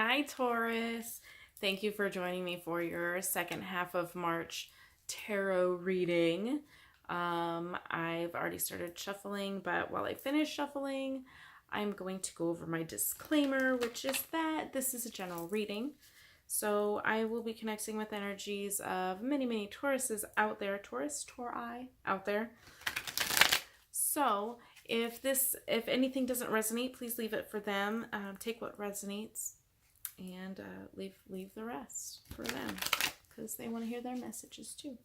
Hi, Taurus. Thank you for joining me for your second half of March tarot reading. I've already started shuffling, but while I finish shuffling, I'm going to go over my disclaimer, which is that this is a general reading. So I will be connecting with energies of many Tauruses out there, Tauri out there. So if anything doesn't resonate, please leave it for them. Take what resonates and leave the rest for them because they want to hear their messages too.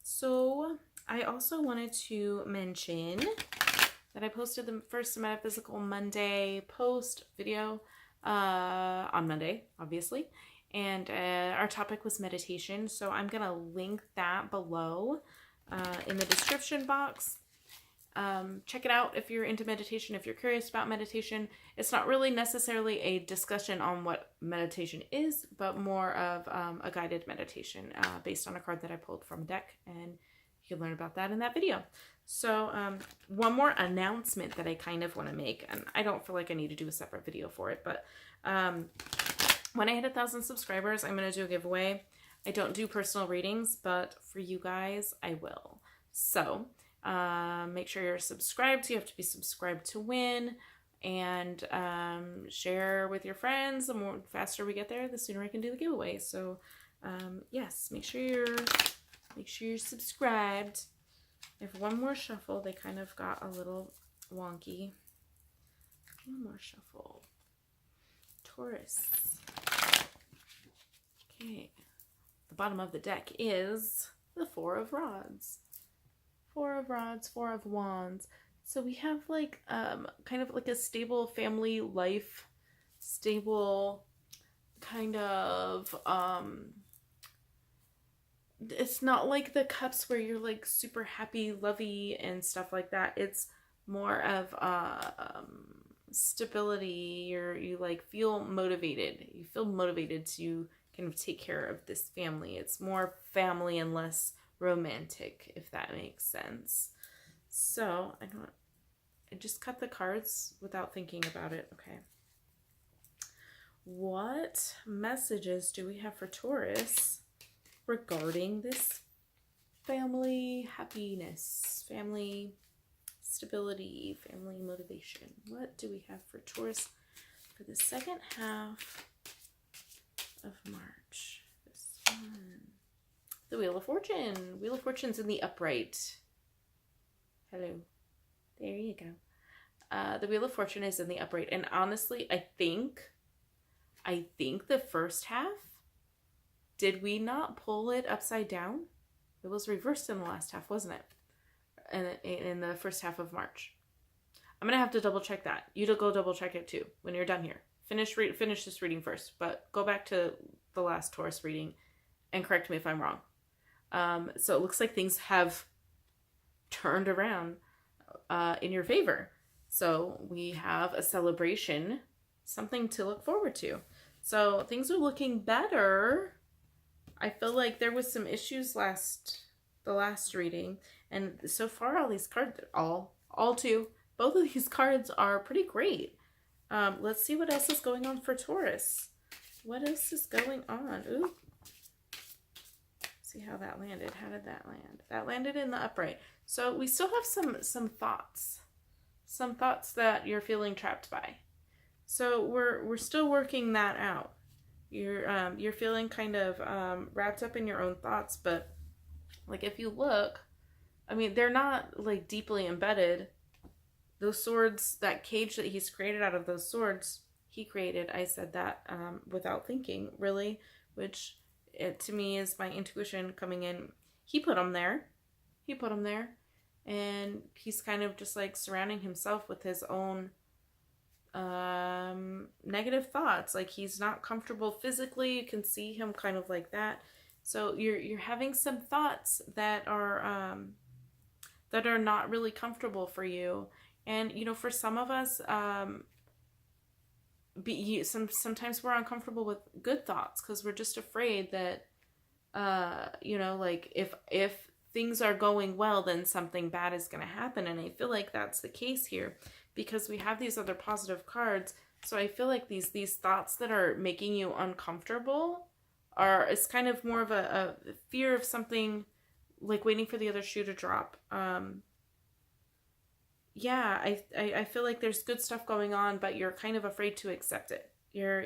So I also wanted to mention that I posted the first Metaphysical Monday post video on Monday, obviously, and our topic was meditation. So I'm gonna link that below in the description box. Check it out if you're into meditation, if you're curious about meditation. It's not really necessarily a discussion on what meditation is, but more of a guided meditation based on a card that I pulled from a deck, and you can learn about that in that video. So one more announcement that I kind of want to make, and I don't feel like I need to do a separate video for it, but when I hit 1,000 subscribers, I'm going to do a giveaway. I don't do personal readings, but for you guys, I will. So make sure you're subscribed. You have to be subscribed to win, and share with your friends. The faster we get there, the sooner I can do the giveaway. So yes, make sure you're subscribed. I have one more shuffle. They kind of got a little wonky. One more shuffle. Taurus. Okay. The bottom of the deck is the Four of Rods. Four of Rods, Four of Wands. So we have like kind of like a stable family life, stable kind of it's not like the Cups where you're like super happy, lovey and stuff like that. It's more of stability. You like feel motivated. You feel motivated to kind of take care of this family. It's more family and less romantic, if that makes sense. So I just cut the cards without thinking about it. Okay. What messages do we have for Taurus regarding this family happiness, family stability, family motivation? What do we have for Taurus for the second half of March? This one. The Wheel of Fortune. Wheel of Fortune's in the upright. Hello. There you go. The Wheel of Fortune is in the upright. And honestly, I think the first half, did we not pull it upside down? It was reversed in the last half, wasn't it? In the first half of March. I'm going to have to double check that. You to go double check it too when you're done here. Finish this reading first, but go back to the last Taurus reading and correct me if I'm wrong. So it looks like things have turned around in your favor. So we have a celebration, something to look forward to. So things are looking better. I feel like there was some issues the last reading, and so far all these cards, both of these cards are pretty great. Let's see what else is going on for Taurus. What else is going on? Ooh. See how that landed. How did that land? That landed in the upright. So we still have some thoughts that you're feeling trapped by. So we're still working that out. You're feeling kind of wrapped up in your own thoughts, but like if you look, I mean, they're not like deeply embedded. Those swords, that cage that he's created out of those swords, he created. I said that without thinking, really, which it to me is my intuition coming in. He put them there, and he's kind of just like surrounding himself with his own negative thoughts. Like he's not comfortable physically. You can see him kind of like that. So you're having some thoughts that are not really comfortable for you. And you know, for some of us, sometimes we're uncomfortable with good thoughts because we're just afraid that you know, like if things are going well, then something bad is going to happen. And I feel like that's the case here because we have these other positive cards So I feel like these thoughts that are making you uncomfortable it's kind of more of a fear of something, like waiting for the other shoe to drop. Yeah, I feel like there's good stuff going on, but you're kind of afraid to accept it. You're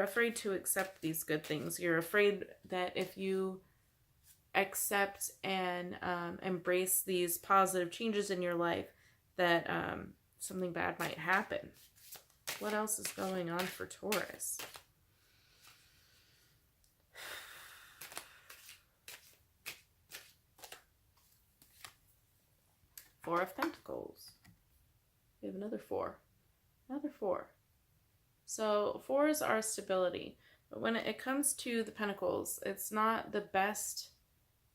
afraid to accept these good things. You're afraid that if you accept and embrace these positive changes in your life, that something bad might happen. What else is going on for Taurus? Four of Pentacles. We have another four. Another four. So fours are stability. But when it comes to the Pentacles, it's not the best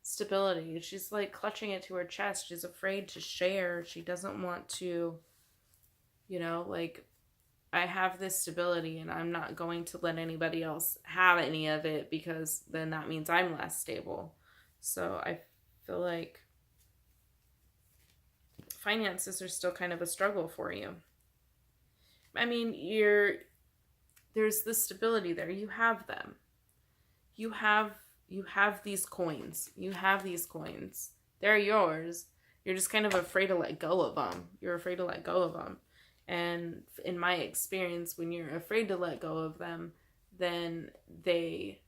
stability. She's like clutching it to her chest. She's afraid to share. She doesn't want to, you know, like, I have this stability and I'm not going to let anybody else have any of it, because then that means I'm less stable. So I feel like finances are still kind of a struggle for you. I mean, there's the stability there. You have them. You have these coins. You have these coins. They're yours. You're just kind of afraid to let go of them. You're afraid to let go of them. And in my experience, when you're afraid to let go of them, then they,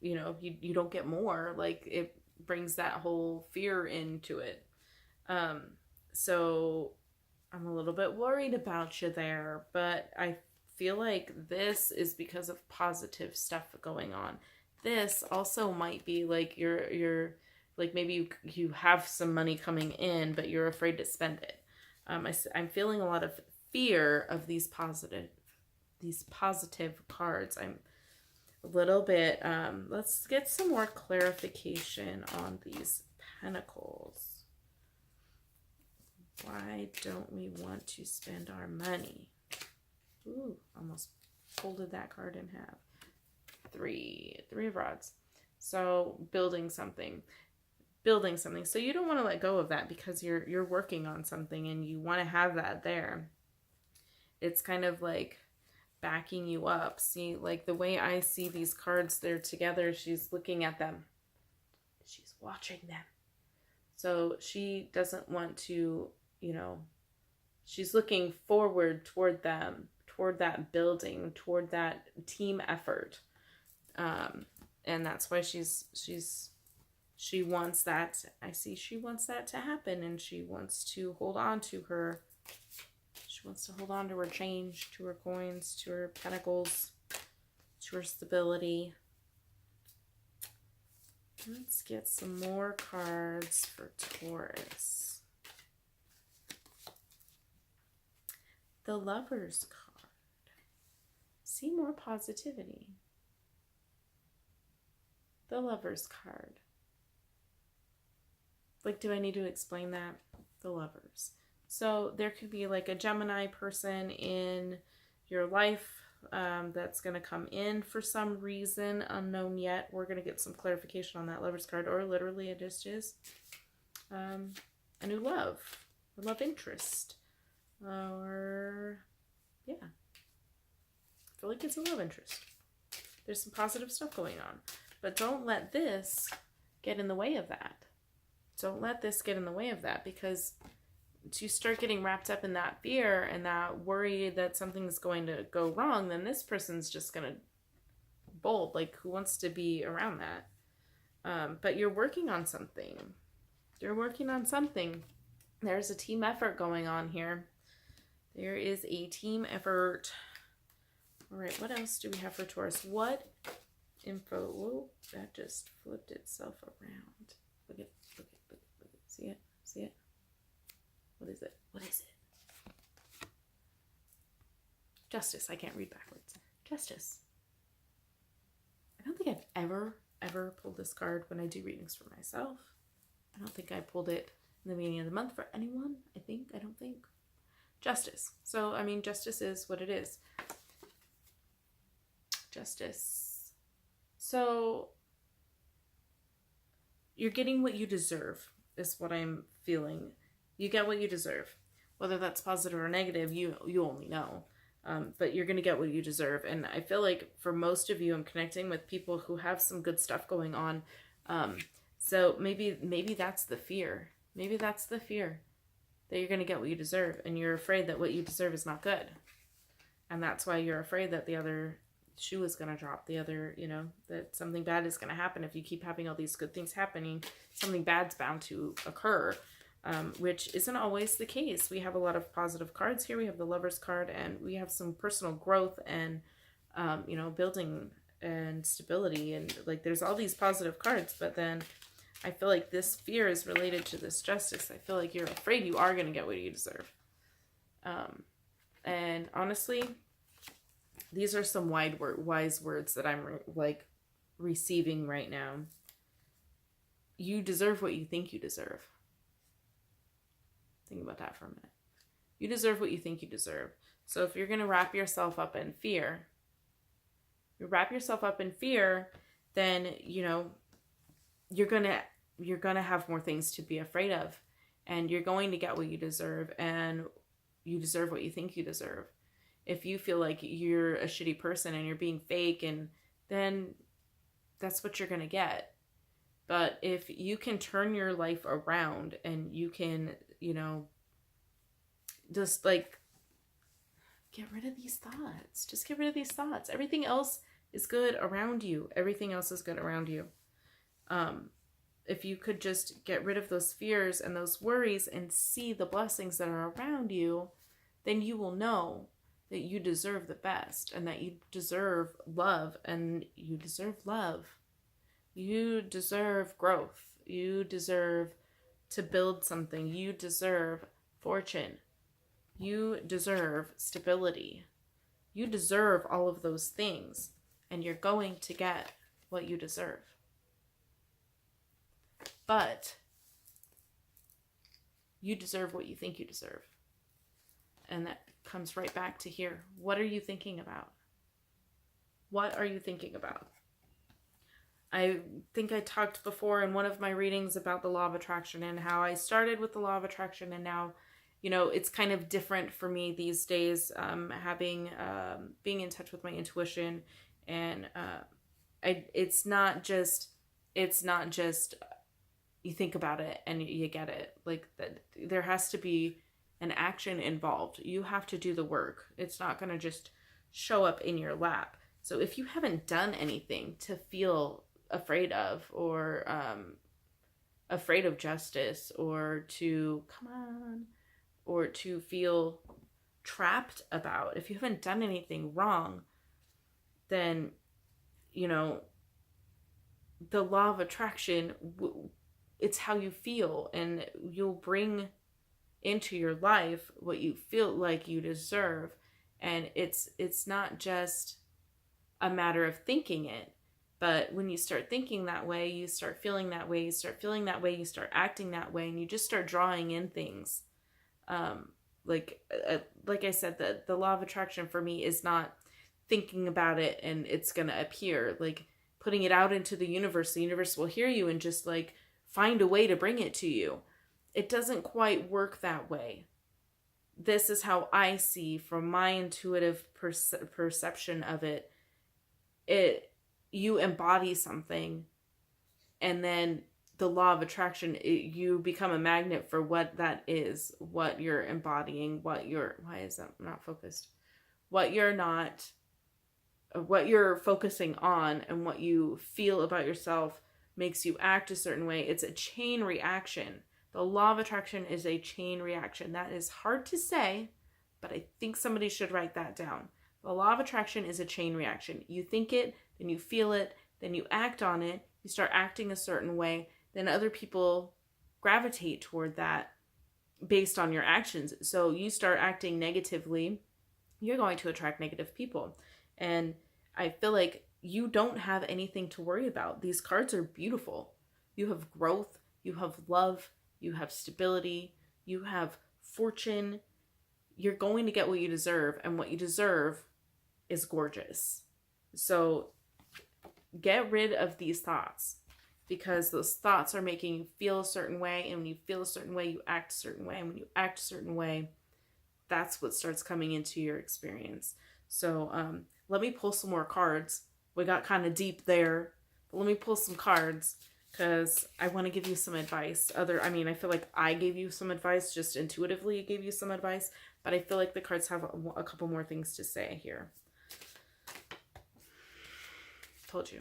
you know, you don't get more. Like, it brings that whole fear into it. So I'm a little bit worried about you there, but I feel like this is because of positive stuff going on. This also might be like you're like, maybe you have some money coming in, but you're afraid to spend it. I'm feeling a lot of fear of these positive cards. I'm a little bit, let's get some more clarification on these Pentacles. Why don't we want to spend our money? Ooh, almost folded that card in half. Three of Rods. So building something. So you don't want to let go of that, because you're working on something and you want to have that there. It's kind of like backing you up. See, like the way I see these cards, they're together. She's looking at them. She's watching them. So she doesn't want to, you know, she's looking forward toward them, toward that building, toward that team effort. And that's why she wants that. I see she wants that to happen, and she wants to hold on to her. She wants to hold on to her change, to her coins, to her Pentacles, to her stability. Let's get some more cards for Taurus. The Lover's card. See more positivity. The Lover's card. Like, do I need to explain that? The Lovers. So there could be like a Gemini person in your life that's going to come in for some reason unknown yet. We're going to get some clarification on that Lover's card, or literally it just is a new love, a love interest, or yeah, I feel like it's a love interest. There's some positive stuff going on, but don't let this get in the way of that. Don't let this get in the way of that, because you start getting wrapped up in that fear and that worry that something's going to go wrong, then this person's just going to bolt. Like, who wants to be around that? But you're working on something. You're working on something. There's a team effort going on here. There is a team effort. All right, what else do we have for Taurus? What info? Whoa, that just flipped itself around. Look at. See it? See it? What is it? What is it? Justice. I can't read backwards. Justice. I don't think I've ever pulled this card when I do readings for myself. I don't think I pulled it in the beginning of the month for anyone. I don't think. Justice. So, I mean, justice is what it is. Justice. So, you're getting what you deserve, is what I'm feeling. You get what you deserve. Whether that's positive or negative, you only know. But you're going to get what you deserve. And I feel like for most of you, I'm connecting with people who have some good stuff going on. So maybe that's the fear. Maybe that's the fear that you're going to get what you deserve. And you're afraid that what you deserve is not good. And that's why you're afraid that the other shoe is going to drop. The other, that something bad is going to happen. If you keep having all these good things happening, something bad's bound to occur. Which isn't always the case. We have a lot of positive cards here. We have the Lover's card, and we have some personal growth and, building and stability. And like, there's all these positive cards, but then I feel like this fear is related to this Justice. I feel like you're afraid you are going to get what you deserve. And honestly, these are some wise words that I'm receiving right now. You deserve what you think you deserve. Think about that for a minute. You deserve what you think you deserve. So if you're going to wrap yourself up in fear, then, you're going to have more things to be afraid of, and you're going to get what you deserve, and you deserve what you think you deserve. If you feel like you're a shitty person and you're being fake, and then that's what you're going to get. But if you can turn your life around and you can, just like get rid of these thoughts. Just get rid of these thoughts. Everything else is good around you. Everything else is good around you. If you could just get rid of those fears and those worries and see the blessings that are around you, then you will know that you deserve the best and that you deserve love, and you deserve love. You deserve growth. You deserve to build something. You deserve fortune. You deserve stability. You deserve all of those things, and you're going to get what you deserve. But you deserve what you think you deserve. And that comes right back to here. What are you thinking about? What are you thinking about? I think I talked before in one of my readings about the law of attraction and how I started with the law of attraction, and now, it's kind of different for me these days, being in touch with my intuition, and it's not just you think about it and you get it. Like, that there has to be an action involved. You have to do the work. It's not going to just show up in your lap. So if you haven't done anything to feel afraid of, or afraid of justice, or to feel trapped about, if you haven't done anything wrong, then the law of attraction, it's how you feel, and you'll bring into your life what you feel like you deserve. And it's not just a matter of thinking it. But when you start thinking that way, you start feeling that way, you start feeling that way, you start acting that way, and you just start drawing in things. Like I said, the law of attraction for me is not thinking about it and it's going to appear. Like, putting it out into the universe will hear you and just find a way to bring it to you. It doesn't quite work that way. This is how I see from my intuitive perception of it. You embody something, and then the law of attraction, you become a magnet for what that is, what you're embodying, why is that not focused? What you're focusing on, and what you feel about yourself makes you act a certain way. It's a chain reaction. The law of attraction is a chain reaction. That is hard to say, but I think somebody should write that down. The law of attraction is a chain reaction. You think it, then you feel it, then you act on it, you start acting a certain way, then other people gravitate toward that based on your actions. So you start acting negatively, you're going to attract negative people. And I feel like you don't have anything to worry about. These cards are beautiful. You have growth, you have love, you have stability, you have fortune. You're going to get what you deserve, and what you deserve is gorgeous. So get rid of these thoughts, because those thoughts are making you feel a certain way, and when you feel a certain way, you act a certain way, and when you act a certain way, that's what starts coming into your experience. So let me pull some more cards. We got kind of deep there, but let me pull some cards because I want to give you some advice. I mean, I feel like I gave you some advice, just intuitively gave you some advice, but I feel like the cards have a couple more things to say here. Told you.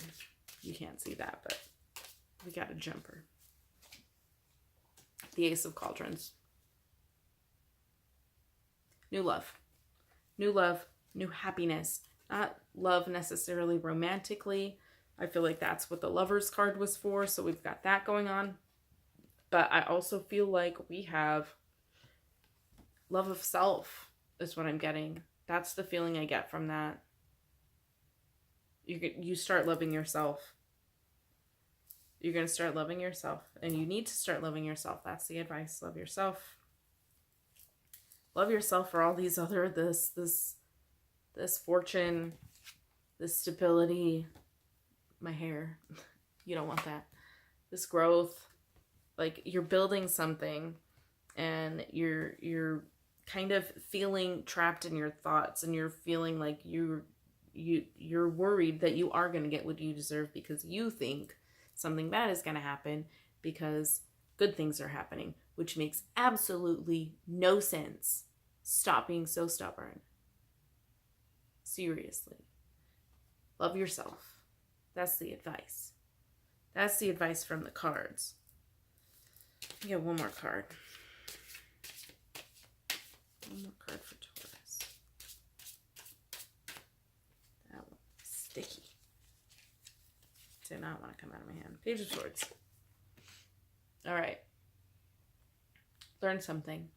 You can't see that, but we got a jumper. The Ace of Cauldrons. New love. New love, new happiness. Not love necessarily romantically. I feel like that's what the Lovers card was for, so we've got that going on. But I also feel like we have love of self is what I'm getting. That's the feeling I get from that. You start loving yourself. You're going to start loving yourself, and you need to start loving yourself. That's the advice. Love yourself. Love yourself for all these other, this fortune, this stability, my hair. You don't want that. This growth, like you're building something and you're kind of feeling trapped in your thoughts, and you're feeling like you're worried that you are going to get what you deserve because you think something bad is going to happen because good things are happening, which makes absolutely no sense. Stop being so stubborn. Seriously. Love yourself. That's the advice. That's the advice from the cards. I get one more card. One more card for Taurus. That one. Sticky. Did not want to come out of my hand. Page of Swords. All right. Learn something.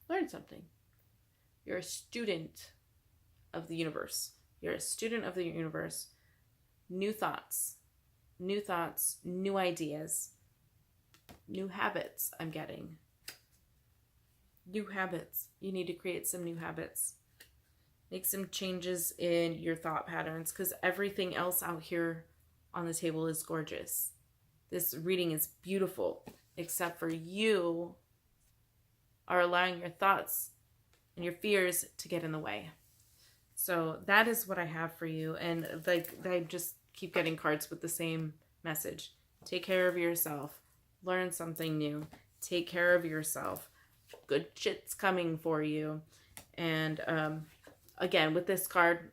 Learn something. You're a student of the universe. You're a student of the universe. New thoughts. New thoughts. New ideas. New habits I'm getting. New habits. You need to create some new habits. Make some changes in your thought patterns, because everything else out here on the table is gorgeous. This reading is beautiful, except for you are allowing your thoughts and your fears to get in the way. So that is what I have for you. And like, I just keep getting cards with the same message. Take care of yourself. Learn something new. Take care of yourself. Good shit's coming for you. And again, with this card,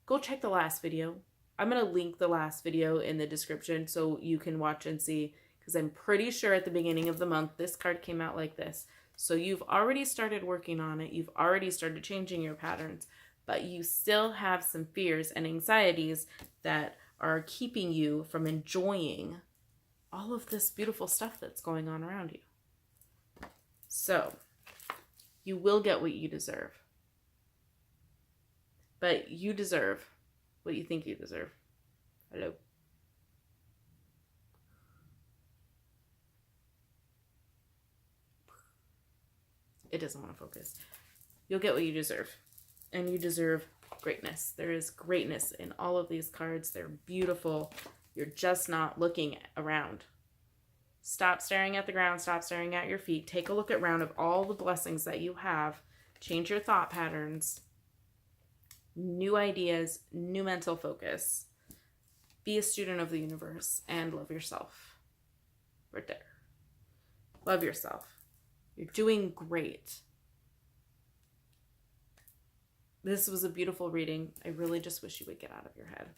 go check the last video. I'm going to link the last video in the description so you can watch and see, because I'm pretty sure at the beginning of the month, this card came out like this. So you've already started working on it. You've already started changing your patterns, but you still have some fears and anxieties that are keeping you from enjoying all of this beautiful stuff that's going on around you. So you will get what you deserve, but you deserve what you think you deserve. Hello. It doesn't want to focus. You'll get what you deserve. And you deserve greatness. There is greatness in all of these cards. They're beautiful. You're just not looking around. Stop staring at the ground. Stop staring at your feet. Take a look around of all the blessings that you have. Change your thought patterns. New ideas. New mental focus. Be a student of the universe and love yourself. Right there. Love yourself. You're doing great. This was a beautiful reading. I really just wish you would get out of your head.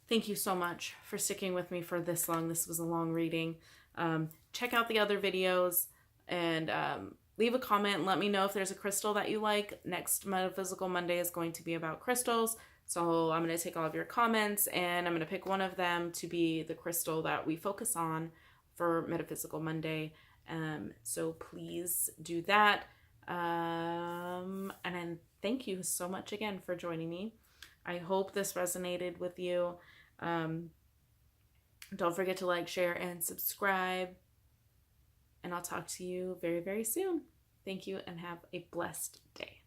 Thank you so much for sticking with me for this long. This was a long reading. Check out the other videos and leave a comment and let me know if there's a crystal that you like. Next Metaphysical Monday is going to be about crystals. So I'm going to take all of your comments and I'm going to pick one of them to be the crystal that we focus on for Metaphysical Monday. So please do that. And then thank you so much again for joining me. I hope this resonated with you. Don't forget to like, share, and subscribe. And I'll talk to you very, very soon. Thank you and have a blessed day.